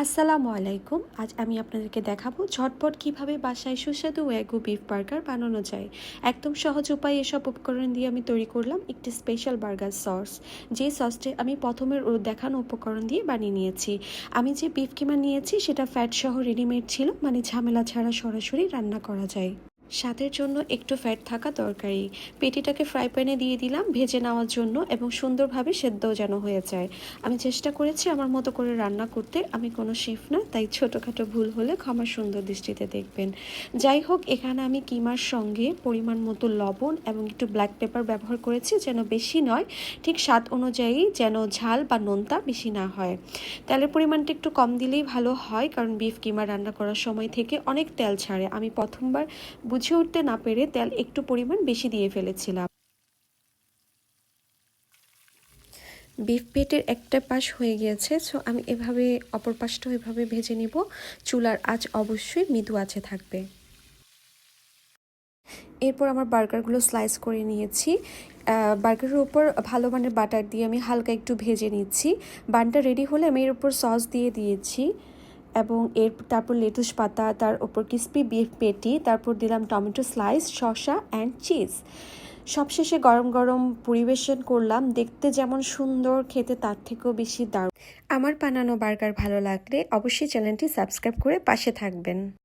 আসসালামু আলাইকুম। আজ আমি আপনাদেরকে দেখাবো ঝটপট কিভাবে বাসায় সুস্বাদু ওয়াগু বিফ বার্গার বানানো যায়। একদম সহজ উপায়ে এসব উপকরণ দিয়ে আমি তৈরি করলাম একটি স্পেশাল বার্গার সস। যে সসটি আমি প্রথমের দেখানো উপকরণ দিয়ে বানিয়ে নিয়েছি। আমি যে বিফ কিমা নিয়েছি সেটা ফ্যাট সহ রেডিমেড ছিল, মানে ঝামেলা ছাড়া সরাসরি রান্না করা যায়। স্বাদের জন্য একটু ফ্যাট থাকা দরকারি। পেটিটাকে ফ্রাই প্যানে দিয়ে দিলাম ভেজে নেওয়ার জন্য এবং সুন্দরভাবে সেদ্ধও যেন হয়ে যায়। আমি চেষ্টা করেছি আমার মতো করে রান্না করতে। আমি কোনো শেফ না, তাই ছোটোখাটো ভুল হলে ক্ষমা সুন্দর দৃষ্টিতে দেখবেন। যাই হোক, এখানে আমি কিমার সঙ্গে পরিমাণ মতো লবণ এবং একটু ব্ল্যাক পেপার ব্যবহার করেছি, যেন বেশি নয়, ঠিক স্বাদ অনুযায়ী, যেন ঝাল বা নোনতা বেশি না হয়। তেলের পরিমাণটা একটু কম দিলেই ভালো হয়, কারণ বিফ কিমা রান্না করার সময় থেকে অনেক তেল ছাড়ে। আমি প্রথমবার বুঝে উঠতে না পেরে তেল একটু পরিমাণ বেশি দিয়ে ফেলেছিলাম। বিফ পেটের একটা পাশ হয়ে গিয়েছে, সো আমি এভাবে অপর পাশটাও এভাবে ভেজে নিব। চুলার আঁচ অবশ্যই মৃদু আঁচে থাকবে। এরপর আমার বার্গারগুলো স্লাইস করে নিয়েছি। বার্গারের উপর ভালো মানের বাটার দিয়ে আমি হালকা একটু ভেজে নিচ্ছি। বানটা রেডি হলে আমি এর উপর সস দিয়ে দিয়েছি এবং তারপর লেটুস পাতা, তার উপর ক্রিস্পি বিফ পেটি, তারপর দিলাম টমেটো স্লাইস, শসা অ্যান্ড চিজ। সবশেষে গরম গরম পরিবেশন করলাম। দেখতে যেমন সুন্দর, খেতে তার থেকেও বেশি দারুণ। আমার বানানো বার্গার ভালো লাগলে অবশ্যই চ্যানেলটি সাবস্ক্রাইব করে পাশে থাকবেন।